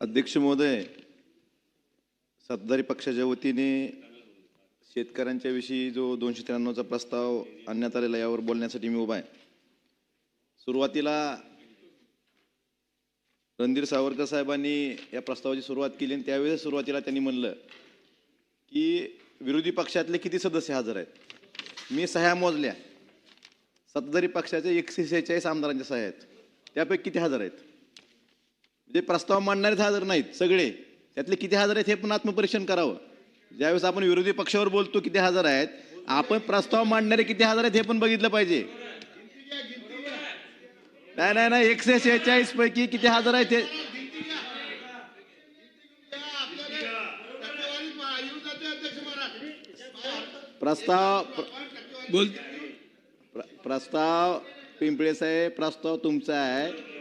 अध्यक्ष महोदय, सत्ताधारी पक्षाच्या वतीने शेतकऱ्यांच्या विषयी जो 293चा प्रस्ताव आणण्यात आलेला यावर बोलण्यासाठी मी उभा आहे। सुरुवातीला रणधीर सावरकर साहेबांनी या प्रस्तावाची सुरुवात केली आणि त्यावेळेस सुरुवातीला त्यांनी म्हणलं की विरोधी पक्षातले किती सदस्य हजर आहेत। मी सह्या मोजल्या, सत्ताधारी पक्षाचे 146 आमदारांच्या सह्या आहेत, त्यापैकी किती हजर आहेत? म्हणजे प्रस्ताव मांडणारेच हजर नाहीत सगळे, त्यातले किती हजर आहेत हे पण आत्मपरीक्षण करावं। ज्यावेळेस आपण विरोधी पक्षावर बोलतो किती हजर आहेत, आपण प्रस्ताव मांडणारे किती हजर आहेत हे पण बघितलं पाहिजे। नाही 146 पैकी किती हजर आहेत हे प्रस्ताव पिंपळे साहेब, प्रस्ताव तुमचा आहे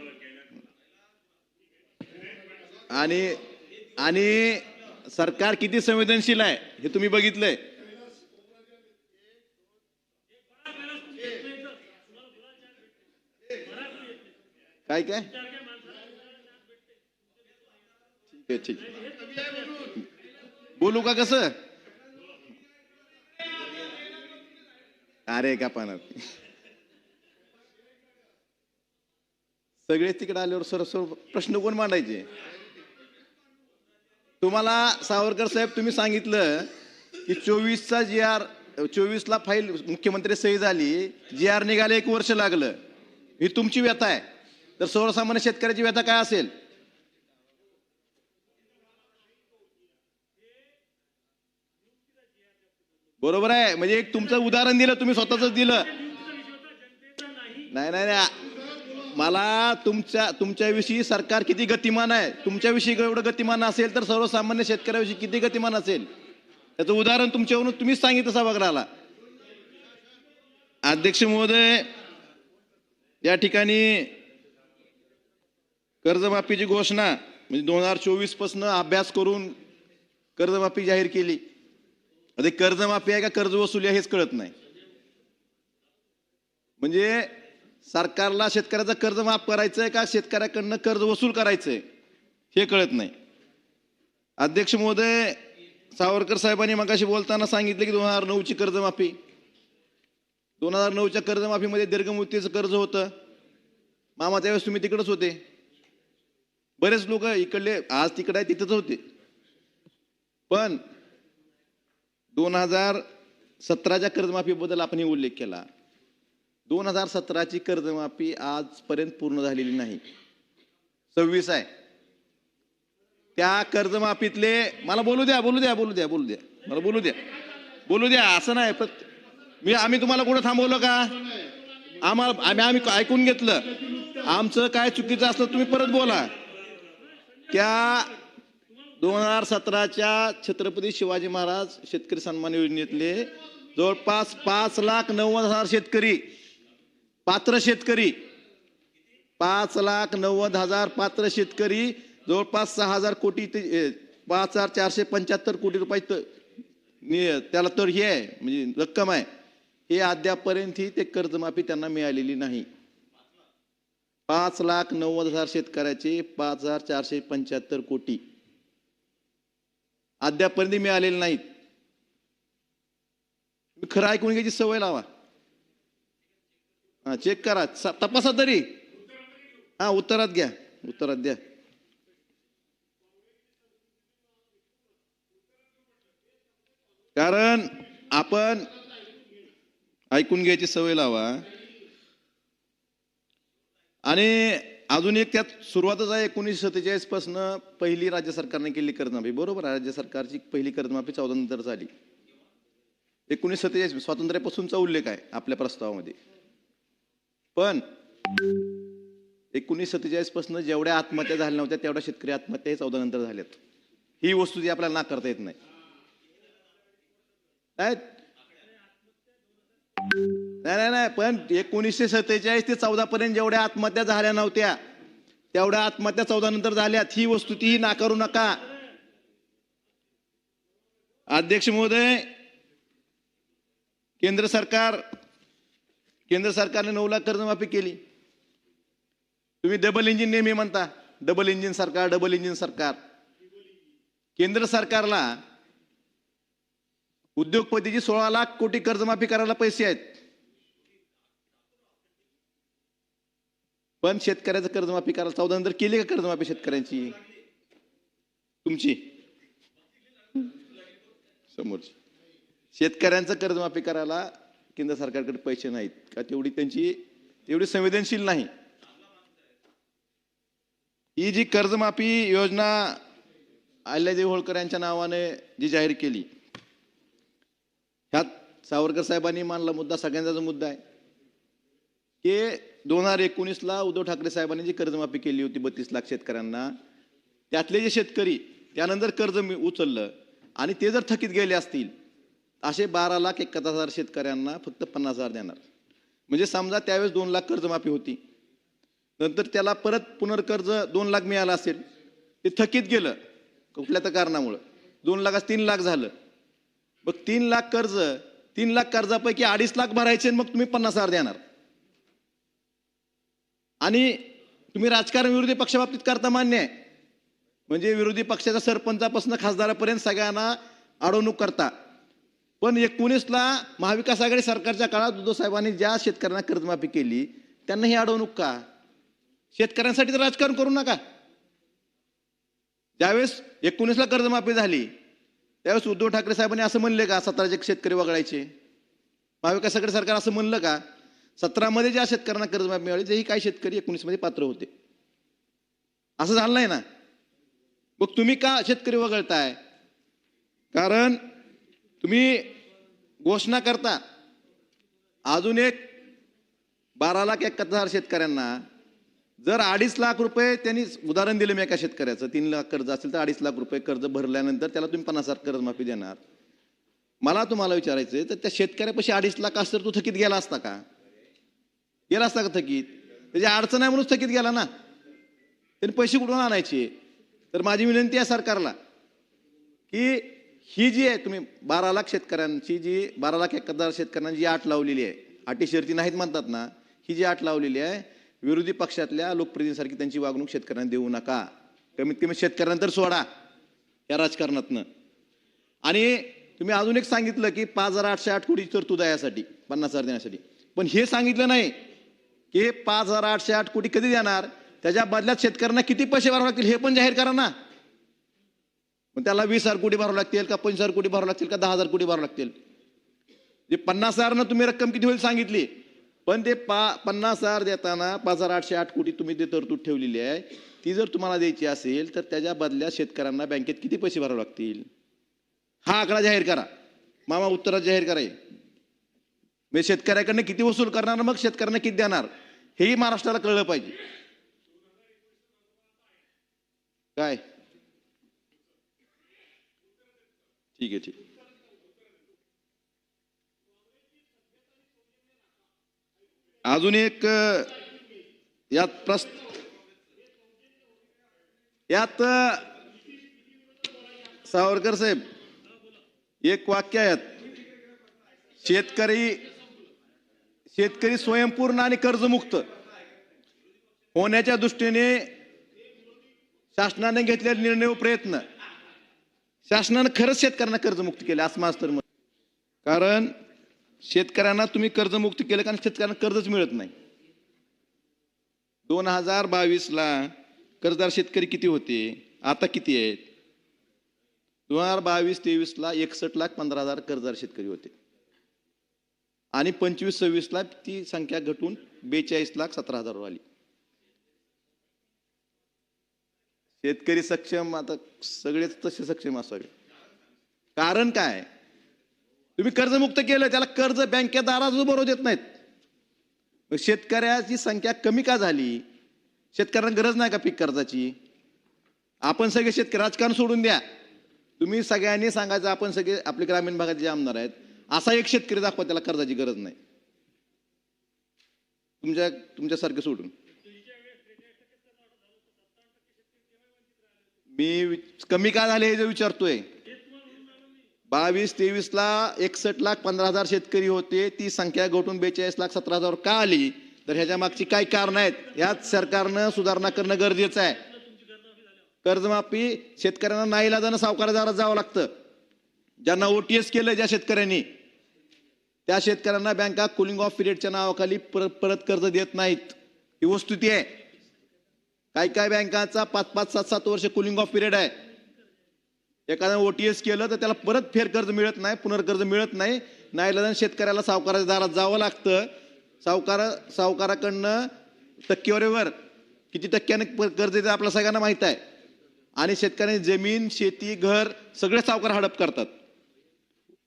आणि सरकार किती संवेदनशील आहे हे तुम्ही बघितलंय। काय काय ठीक बोलू का कसं? अरे का पानात सगळे तिकडे आल्यावर सरसर प्रश्न कोण मांडायचे? तुम्हाला सावरकर साहेब तुम्ही सांगितलं की 24चा GR 24ला फाईल मुख्यमंत्री सही झाली, GR निघाले 1 वर्ष लागलं। ही तुमची व्यथा आहे, तर सर्वसामान्य शेतकऱ्याची व्यथा काय असेल? बरोबर आहे, म्हणजे एक तुमचं उदाहरण दिलं, तुम्ही स्वतःच दिलं। नाही मला तुमच्याविषयी सरकार किती गतिमान आहे, तुमच्याविषयी एवढं गतिमान असेल तर सर्वसामान्य शेतकऱ्याविषयी किती गतिमान असेल त्याचं उदाहरण तुमच्यावरून तुम्हीच सांगितलं सभागृहाला। अध्यक्ष महोदय, या ठिकाणी कर्जमाफीची घोषणा म्हणजे 2024 पासून अभ्यास करून कर्जमाफी जाहीर केली। आता कर्जमाफी आहे का कर्ज वसुली आहे हेच कळत नाही। म्हणजे सरकारला शेतकऱ्याचं कर्ज माफ करायचंय का शेतकऱ्याकडनं कर्ज वसूल करायचंय हे कळत नाही। अध्यक्ष महोदय, सावरकर साहेबांनी मगाशी बोलताना सांगितले की 2009ची कर्जमाफी, 2009च्या कर्जमाफीमध्ये दीर्घमुदतीचं कर्ज होतं। मामा त्यावेळेस तुम्ही तिकडेच होते, बरेच लोक इकडले आज तिकडे आहे तिथेच होते। पण 2017च्या कर्जमाफीबद्दल आपण उल्लेख केला, 2017ची कर्जमाफी आजपर्यंत पूर्ण झालेली नाही, 26 आहे। त्या कर्जमाफीतले मला बोलू द्या मला बोलू द्या असं नाही। आम्ही तुम्हाला कुठं थांबवलं का? आम्ही ऐकून घेतलं, आमचं काय चुकीचं असलं तुम्ही परत बोला। त्या 2017च्या छत्रपती शिवाजी महाराज शेतकरी सन्मान योजनेतले जवळपास 5,90,000 शेतकरी पात्र शेतकरी, 5,90,000 पात्र शेतकरी, जवळपास 6,000 कोटी ते 5,475 कोटी रुपये त्याला तर हे आहे म्हणजे रक्कम आहे, हे अद्यापर्यंत ही ते कर्जमाफी त्यांना मिळालेली नाही। 5,90,000 शेतकऱ्याचे 5,475 कोटी अद्यापर्यंत मिळालेले नाहीत। खरं ऐकून घ्यायची सवय लावा। चेक करा, तपासा तरी। उत्तरात द्या। कारण आपण ऐकून घ्यायची सवय लावा। आणि अजून एक त्यात सुरुवातच आहे, 1947 पासून पहिली राज्य सरकारने केली कर्जमाफी। बरोबर आहे, राज्य सरकारची पहिली कर्जमाफी 14 नंतर झाली। 1947 स्वातंत्र्यापासूनचा उल्लेख आहे आपल्या प्रस्तावामध्ये। पण 1947 पासून जेवढ्या आत्महत्या झाल्या नव्हत्या तेवढ्या शेतकरी आत्महत्या 14 नंतर झाल्यात। ही वस्तू आपल्याला नाकारता येत नाही। पण 1947 ते 14 पर्यंत जेवढ्या आत्महत्या झाल्या नव्हत्या तेवढ्या आत्महत्या 14 नंतर झाल्यात, ही वस्तू ती नाकारू नका। अध्यक्ष महोदय, केंद्र सरकारने 9 लाख कर्जमाफी केली। तुम्ही डबल इंजिन नेहमी म्हणता, डबल इंजिन सरकार, डबल इंजिन सरकार. केंद्र सरकारला उद्योगपतीची 16 लाख कोटी कर्जमाफी करायला पैसे आहेत, पण शेतकऱ्याचं कर्जमाफी करायला 14 नंतर केली का कर्जमाफी शेतकऱ्यांची तुमची समोरची? शेतकऱ्यांचं कर्जमाफी करायला केंद्र सरकारकडे पैसे नाहीत का? तेवढी संवेदनशील नाही. ही जी कर्जमाफी योजना अहिल्यादेवी होळकर यांच्या नावाने जी जाहीर केली, ह्यात सावरकर साहेबांनी मांडला मुद्दा सगळ्यांचा मुद्दा आहे की 2019ला उद्धव ठाकरे साहेबांनी जी कर्जमाफी केली होती 32 लाख शेतकऱ्यांना, त्यातले जे शेतकरी त्यानंतर कर्ज उचललं आणि ते जर थकीत गेले असतील, असे 12,71,000 शेतकऱ्यांना फक्त 50,000 देणार. म्हणजे समजा त्यावेळेस 2 लाख कर्जमाफी होती, नंतर त्याला परत पुनर्कर्ज 2 लाख मिळालं असेल, ते थकीत गेलं कुठल्या तर कारणामुळं, 2 लाखास 3 लाख झालं. मग 3 लाख कर्जापैकी 2.5 लाख भरायचे, मग तुम्ही 50,000 देणार. आणि तुम्ही राजकारण विरोधी पक्षाबाबतीत करता मान्य आहे, म्हणजे विरोधी पक्षाच्या सरपंचापासून खासदारापर्यंत सगळ्यांना अडवणूक करता. पण 19ला महाविकास आघाडी सरकारच्या काळात उद्धव साहेबांनी ज्या शेतकऱ्यांना कर्जमाफी केली त्यांना ही अडवणूक का? शेतकऱ्यांसाठी तर राजकारण करू नका. ज्यावेळेस 19ला कर्जमाफी झाली त्यावेळेस उद्धव ठाकरे साहेबांनी असं म्हणले का 17 शेतकरी वगळायचे? महाविकास आघाडी सरकार असं म्हणलं का? 17मध्ये ज्या शेतकऱ्यांना कर्जमाफी मिळाली तेही काही शेतकरी 19मध्ये पात्र होते. असं झालं नाही ना. मग तुम्ही का शेतकरी वगळताय? कारण तुम्ही घोषणा करता अजून एक 12,71,000 शेतकऱ्यांना जर 2.5 लाख रुपये, त्यांनी उदाहरण दिलं मी एका शेतकऱ्याचं, 3 लाख कर्ज असेल तर 2.5 लाख रुपये कर्ज भरल्यानंतर त्याला तुम्ही 50,000 कर्जमाफी देणार. मला तुम्हाला विचारायचं तर त्या शेतकऱ्यापाशी 2.5 लाख असतं तर तो थकीत गेला असता का? गेला असता का थकीत? त्याची अडचण आहे म्हणून थकीत गेला ना. त्यांनी पैसे कुठून आणायचे? तर माझी विनंती आहे सरकारला की ही जी आहे तुम्ही 12 लाख शेतकऱ्यांची जी 12,71,000 शेतकऱ्यांना जी अट लावलेली आहे, अटी शर्ती नाहीत म्हणतात ना, ही जी अट लावलेली आहे, विरोधी पक्षातल्या लोकप्रतिनिधींसारखी त्यांची वागणूक शेतकऱ्यांना देऊ नका. कमीत कमी शेतकऱ्यांना तर सोडा या राजकारणातनं. आणि तुम्ही अजून एक सांगितलं की 5,808 कोटी तरतूद आहे यासाठी 50,000 देण्यासाठी, पण हे सांगितलं नाही की 5,808 कोटी कधी देणार, त्याच्या बदल्यात शेतकऱ्यांना किती पैसे भरावे लागतील हे पण जाहीर करा ना. मग त्याला 20,000 कोटी भरावं लागतील का 25,000 कोटी भरावं लागतील का 10,000 कोटी भरावं लागतील? जे 50,000 तुम्ही रक्कम किती होईल सांगितली, पण ते 50,000 देताना 5,808 कोटी तुम्ही ते तरतूद ठेवलेली आहे, ती जर तुम्हाला द्यायची असेल तर त्याच्या बदल्यात शेतकऱ्यांना बँकेत किती पैसे भरावे लागतील हा आकडा जाहीर करा. मामा उत्तरात जाहीर कराय. म्हणजे शेतकऱ्याकडनं किती वसूल करणार, मग शेतकऱ्यांना किती देणार हेही महाराष्ट्राला कळलं पाहिजे. काय ठीक आहे, ठीक. अजून एक यात सावरकर साहेब एक वाक्य आहेत, शेतकरी स्वयंपूर्ण आणि कर्जमुक्त होण्याच्या दृष्टीने शासनाने घेतलेले निर्णय व प्रयत्न, शासनाने खरंच शेतकऱ्यांना कर्जमुक्त केले असं माझं तर मत. कारण शेतकऱ्यांना तुम्ही कर्जमुक्त केलं कारण शेतकऱ्यांना कर्जच मिळत नाही. 2022ला कर्जदार शेतकरी किती होते, आता किती आहेत? 2022-23ला 61,15,000 कर्जदार शेतकरी होते आणि 25-26ला ती संख्या घटून 42,17,000 आली. शेतकरी सक्षम, आता सगळेच तसे सक्षम असावे. कारण काय? तुम्ही कर्जमुक्त केलं, त्याला कर्ज बँकेदाराच भरू देत नाहीत. शेतकऱ्याची संख्या कमी का झाली? शेतकऱ्यांना गरज नाही का पीक कर्जाची? आपण सगळे शेतकरी राजकारण सोडून द्या, तुम्ही सगळ्यांनी सांगायचं आपण सगळे आपले ग्रामीण भागात जे आमदार आहेत असा एक शेतकरी दाखवा त्याला कर्जाची गरज नाही, तुमच्यासारखे सोडून. मी कमी का झाले हे जे विचारतोय. 22-23ला 61,15,000 शेतकरी होते, ती संख्या घटून 42,17,000 का आली? तर ह्याच्या मागची काय कारण आहेत, यात सरकारनं सुधारणा करणं गरजेचं आहे. कर्जमाफी शेतकऱ्यांना नाईलाजानं सावकारादारात जावं लागतं. ज्यांना OTS केलं ज्या शेतकऱ्यांनी, त्या शेतकऱ्यांना बँका कुलिंग ऑफ पिरियडच्या नावाखाली परत कर्ज देत नाहीत. ही वस्तुस्थिती आहे. काय बँकांचा 5-5, 7-7 वर्ष कुलिंग ऑफ पिरियड आहे. एखाद्यानं OTS केलं तर त्याला परत फेर कर्ज मिळत नाही, पुनर्कर्ज मिळत नाही. नाईलाजानं शेतकऱ्याला सावकाराच्या दारात जावं लागतं. सावकाराकडनं टक्केवारीवर किती टक्क्याने कर्ज देतात आपल्या सगळ्यांना माहित आहे. आणि शेतकऱ्यांनी जमीन, शेती, घर सगळे सावकार हडप करतात.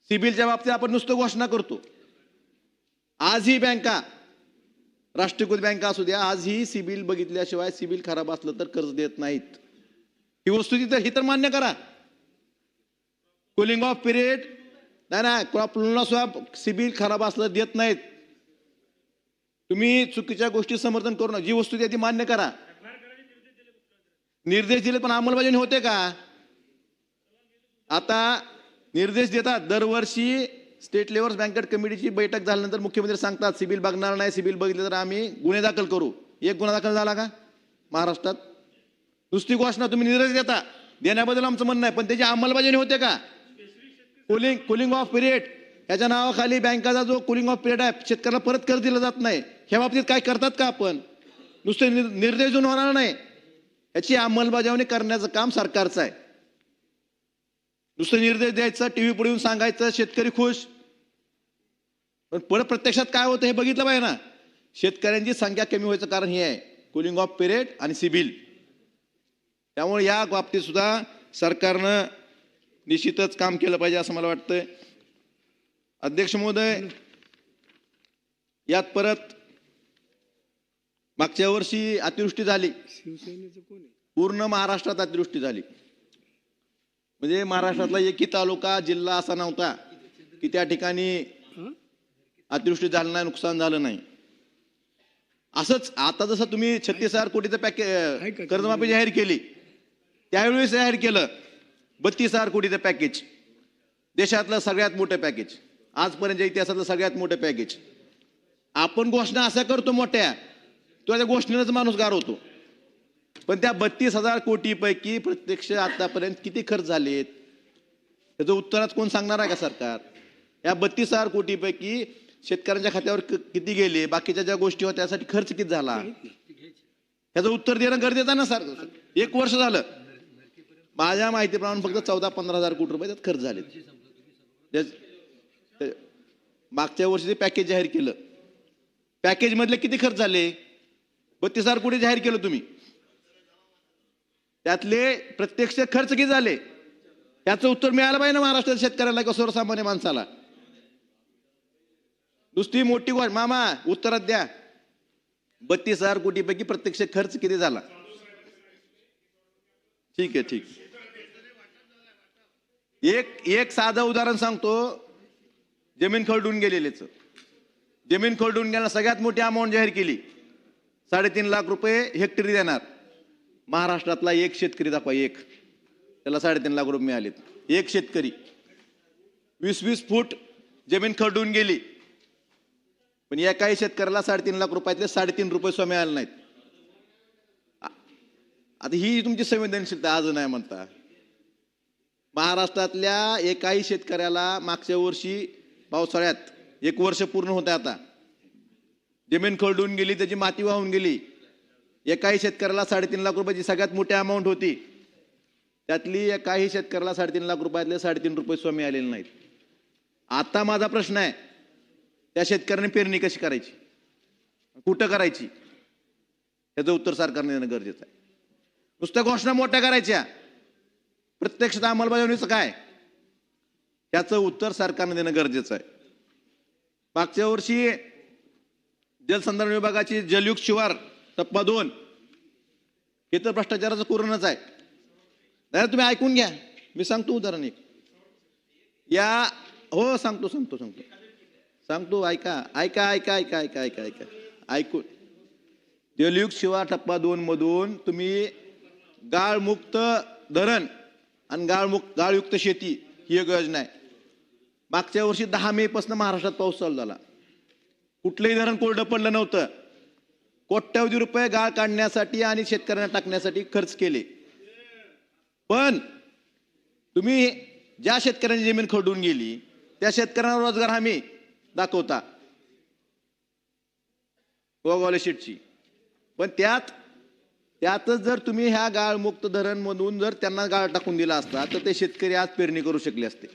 सिबिलच्या बाबतीत आपण नुसतं घोषणा करतो. आजही बँका, राष्ट्रीयकृत बँका असू द्या, आजही सिबिल बघितल्याशिवाय, सिबिल खराब असलं तर कर्ज देत नाहीत. ही वस्तुस्थिती ही तर मान्य करा. कुलिंग ऑफ पिरियड नाही, क्रॉप लोनला सिबिल खराब असलं देत नाहीत. तुम्ही चुकीच्या गोष्टी समर्थन करू नका. जी वस्तू ती मान्य करा. निर्देश दिले पण अंमलबजावणी होते का? आता निर्देश देतात. दरवर्षी स्टेट लेव्हल बँकेट कमिटीची बैठक झाल्यानंतर मुख्यमंत्री सांगतात सिबिल बघणार नाही, सिबिल बघितले तर आम्ही गुन्हे दाखल करू. एक गुन्हा दाखल झाला का महाराष्ट्रात? नुसती घोषणा तुम्ही निर्देश देता, देण्याबद्दल आमचं म्हणणं आहे, पण त्याची अंमलबजावणी होते का? कुलिंग ऑफ पिरियड याच्या नावाखाली बँकाचा जो कुलिंग ऑफ पिरियड आहे शेतकऱ्याला परत कर्ज दिलं जात नाही. ह्या बाबतीत काय करतात का आपण? नुसते निर्देश देऊन होणार नाही, याची अंमलबजावणी करण्याचं काम सरकारचं आहे. नुसतं निर्देश द्यायचं, टीव्ही पुढे येऊन सांगायचं शेतकरी खुश, पण परत प्रत्यक्षात काय होतं हे बघितलं पाहिजे ना. शेतकऱ्यांची संख्या कमी व्हायचं कारण हे आहे, कुलिंग ऑफ पिरियड आणि सिबिल. त्यामुळे या बाबतीत सुद्धा सरकारनं निश्चितच काम केलं पाहिजे असं मला वाटतंय. अध्यक्ष महोदय, यात परत मागच्या वर्षी अतिवृष्टी झाली, पूर्ण महाराष्ट्रात अतिवृष्टी झाली. म्हणजे महाराष्ट्रातला एकही तालुका, जिल्हा असा नव्हता की त्या ठिकाणी अतिवृष्टी झालं नाही, नुकसान झालं नाही. असंच आता जसं तुम्ही 36,000 कोटीचं पॅकेज कर्जमाफी जाहीर केली, त्यावेळेस जाहीर केलं 32,000 कोटीचं पॅकेज, देशातलं सगळ्यात मोठं पॅकेज, आजपर्यंतच्या इतिहासातलं सगळ्यात मोठं पॅकेज. आपण घोषणा अशा करतो मोठ्या, तो त्या घोषणेलाच माणूस गारवतो. पण त्या 32,000 कोटीपैकी प्रत्यक्ष आतापर्यंत किती खर्च झालेत त्याचं उत्तरात कोण सांगणार आहे का सरकार? या 32,000 कोटीपैकी शेतकऱ्यांच्या खात्यावर किती गेले, बाकीच्या ज्या गोष्टी होत्या त्यासाठी खर्च किती झाला, त्याचं उत्तर देणं गरजेचं ना सर. 1 वर्ष झालं, माझ्या माहितीप्रमाणे फक्त 14-15,000 कोटी रुपये त्यात खर्च झाले. मागच्या वर्षी ते पॅकेज जाहीर केलं, पॅकेज मधले किती खर्च झाले? 32,000 कोटी जाहीर केलं तुम्ही, त्यातले प्रत्यक्ष खर्च किती झाले याचं उत्तर मिळालं पाहिजे ना महाराष्ट्राच्या शेतकऱ्याला किंवा सर्वसामान्य माणसाला. नुसती मोठी गोष्ट मामा उत्तरात द्या, 32,000 कोटीपैकी प्रत्यक्ष खर्च किती झाला? ठीक आहे, ठीक. एक साधं उदाहरण सांगतो, जमीन खरडून गेलेलेच. जमीन खरडून गेल्याला सगळ्यात मोठी अमाऊंट जाहीर केली, 3.5 लाख रुपये हेक्टरी देणार. महाराष्ट्रातला एक शेतकरी दाखवा, एक, त्याला 3.5 लाख रुपये मिळालेत. एक शेतकरी 20-20 फूट जमीन खरडून गेली, पण एकाही शेतकऱ्याला 3.5 लाख रुपयातले 3.5 रुपये सुद्धा मिळाले नाहीत. आता ही तुमची संवेदनशीलता आज नाही म्हणता. महाराष्ट्रातल्या एकाही शेतकऱ्याला मागच्या वर्षी पावसाळ्यात 1 वर्ष पूर्ण होते, आता जमीन खरडून गेली, त्याची माती वाहून गेली, एकाही शेतकऱ्याला 3.5 लाख रुपयाची सगळ्यात मोठी अमाऊंट होती, त्यातली एकाही शेतकऱ्याला 3.5 लाख रुपयातले 3.5 रुपये सुद्धा मिळालेले नाहीत. आता माझा प्रश्न आहे, त्या शेतकऱ्याने पेरणी कशी करायची, कुठं करायची, याचं उत्तर सरकारने देणं गरजेचं आहे. नुसत्या घोषणा मोठ्या करायच्या, प्रत्यक्षात अंमलबजावणीचं काय, याचं उत्तर सरकारने देणं गरजेचं आहे. मागच्या वर्षी जलसंधारण विभागाची जलयुक्त शिवार टप्पा 2 हे तर भ्रष्टाचाराचं कुरणच आहे. नाही तुम्ही ऐकून घ्या, मी सांगतो उदाहरण एक. या हो सांगतो सांगतो सांगतो सांगतो ऐका ऐका ऐका ऐका ऐका ऐका ऐका ऐकून. जलयुक्त शिवार टप्पा 2 मधून तुम्ही गाळमुक्त धरण आणि गाळयुक्त शेती ही एक योजना आहे. मागच्या वर्षी 10 मे पासून महाराष्ट्रात पाऊस चालू झाला, कुठलंही धरण कोरडं पडलं नव्हतं. कोट्यवधी रुपये गाळ काढण्यासाठी आणि शेतकऱ्यांना टाकण्यासाठी खर्च केले. पण तुम्ही ज्या शेतकऱ्यांची जमीन खरडून गेली त्या शेतकऱ्यांना रोजगार हमी दाखवता गोगावले शेटची, पण त्यातच जर तुम्ही ह्या गाळमुक्त धरण मधून जर त्यांना गाळ टाकून दिला असता तर ते शेतकरी आज पेरणी करू शकले असते.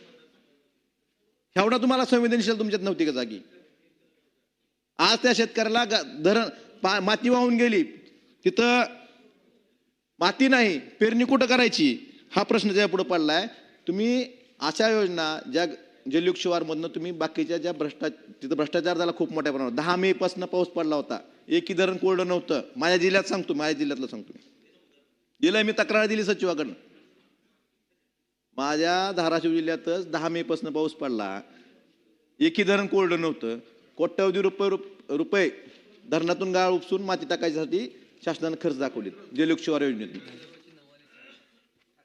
एवढा तुम्हाला संवेदनशील तुमच्यात नव्हती का जागी? आज त्या शेतकऱ्याला धरण माती वाहून गेली, तिथं माती नाही, पेरणी कुठं करायची हा प्रश्न त्याच्या पुढे पडलाय. तुम्ही अशा योजना ज्या जलयुग शिवारमधनं तुम्ही बाकीच्या ज्या तिथं भ्रष्टाचार झाला खूप मोठ्या प्रमाणात. 10 मे पासून पाऊस पडला होता, एकही धरण कोरडं नव्हतं. माझ्या जिल्ह्यात सांगतो, माझ्या जिल्ह्यातलं सांगतो, गेलं मी तक्रार दिली सचिवाकडनं. माझ्या धाराशिव जिल्ह्यातच 10 मे पासून पाऊस पडला, एकही धरण कोरडं नव्हतं. कोट्यवधी रुपये धरणातून गाळ उपसून माती टाकायसाठी शासनानं खर्च दाखवले जलयुग शिवार योजनेतून.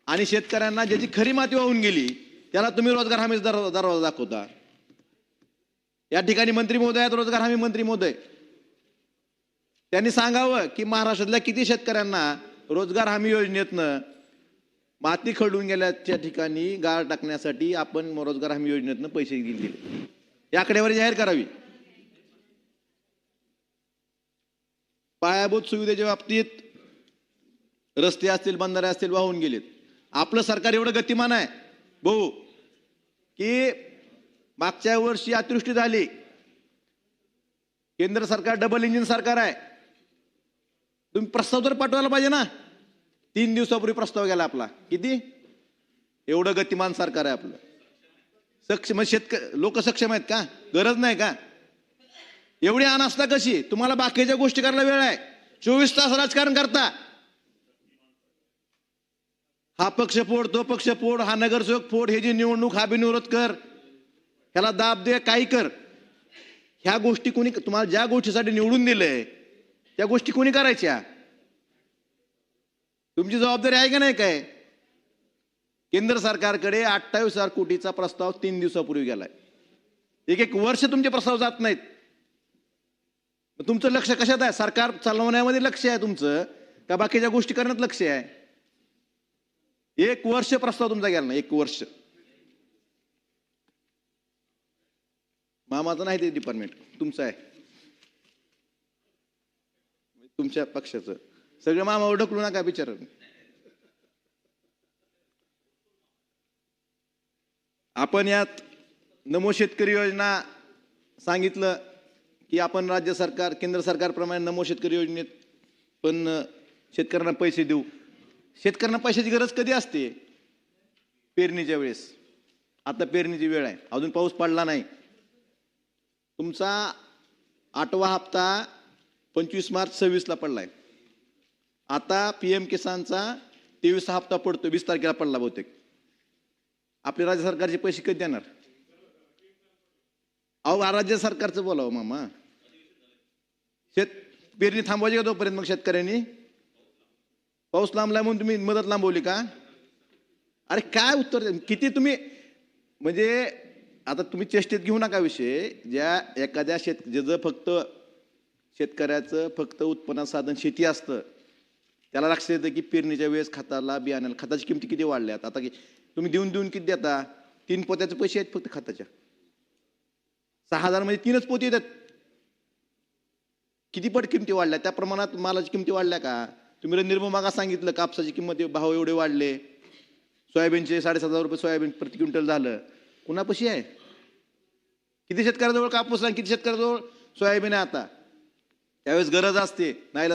आणि शेतकऱ्यांना ज्याची खरी माती वाहून गेली त्याला तुम्ही रोजगार हमी दरवाजा दाखवता. या ठिकाणी मंत्री महोदय आहेत, रोजगार हमी मंत्री महोदय, त्यांनी सांगावं की महाराष्ट्रातल्या किती शेतकऱ्यांना रोजगार हमी योजनेतनं माती खरडून गेल्याच्या ठिकाणी गाळ टाकण्यासाठी आपण रोजगार हमी योजनेतनं पैसे दिले, या आकडेवारी जाहीर करावी. पायाभूत सुविधेच्या बाबतीत रस्ते असतील, बंधारे असतील, वाहून गेलेत. आपलं सरकार एवढं गतिमान आहे भाऊ की मागच्या वर्षी अतिवृष्टी झाली, केंद्र सरकार डबल इंजिन सरकार आहे. तुम्ही प्रस्ताव तर पाठवायला पाहिजे ना. 3 दिवसापूर्वी प्रस्ताव गेला आपला. किती एवढं गतिमान सरकार आहे आपलं. सक्षम लोक सक्षम आहेत का? गरज नाही का? एवढी अनास्था कशी? तुम्हाला बाकीच्या गोष्टी करायला वेळ आहे, 24 तास राजकारण करता. हा पक्ष फोड, तो पक्ष फोड, हा नगरसेवक फोड, हे जी निवडणूक हा बिनविरोध कर, ह्याला दाब दे, काही कर. ह्या गोष्टी कोणी, तुम्हाला ज्या गोष्टीसाठी निवडून दिलंय त्या गोष्टी कोणी करायच्या? तुमची जबाबदारी आहे का नाही? काय केंद्र सरकारकडे 28,000 कोटीचा प्रस्ताव 3 दिवसापूर्वी गेलाय. एक वर्ष तुमचे प्रस्ताव जात नाहीत. तुमचं लक्ष कशात आहे? सरकार चालवण्यामध्ये लक्ष आहे तुमचं का बाकीच्या गोष्टी करण्यात लक्ष आहे? 1 वर्ष प्रस्ताव तुमचा गेला नाही. 1 वर्ष. मामाचं नाही ते डिपार्टमेंट, तुमचं आहे, तुमच्या पक्षाचं. सगळं मामावर ढकलू नका बिचार. आपण यात नमो शेतकरी योजना सांगितलं की आपण राज्य सरकार केंद्र सरकारप्रमाणे नमो शेतकरी योजनेत पण शेतकऱ्यांना पैसे देऊ. शेतकऱ्यांना पैशाची गरज कधी असते? पेरणीच्या वेळेस. आता पेरणीची वेळ आहे, अजून पाऊस पडला नाही. तुमचा 8वा हप्ता 25 मार्च 26 ला पडलाय. आता PM किसानचा 23 हप्ता पडतो, 20 तारखेला पडला बहुतेक. आपले राज्य सरकारचे पैसे कधी देणार? अहो राज्य सरकारचं बोलावं मामा. पेरणी थांबवायची का तोपर्यंत? मग शेतकऱ्यांनी पाऊस लांबलाय म्हणून तुम्ही मदत लांबवली का? अरे काय उत्तर किती तुम्ही, म्हणजे आता तुम्ही चेष्टेत घेऊ नका विषय. ज्या एखाद्या ज्याचं फक्त शेतकऱ्याचं फक्त उत्पन्न साधन शेती असतं त्याला लक्षात येतं की पेरणीच्या वेळेस खताला, बियाण्याला, खताची किमती किती वाढल्यात. आता तुम्ही देऊन किती देता? 3 पोत्याचे पैसे आहेत फक्त खताच्या. 6,000 मध्ये 3च पोते येतात. किती पट किमती वाढल्या? त्या प्रमाणात मालाची किमती वाढल्या का? तुम्ही निर्मळ मागा सांगितलं कापसाची किंमत भाव एवढे वाढले, सोयाबीनचे 7,500 रुपये सोयाबीन प्रति क्विंटल झालं. कुणापाशी आहे? किती शेतकऱ्याजवळ कापूस आहे, किती शेतकऱ्याजवळ सोयाबीन आहे? आता त्यावेळेस गरज असते नाही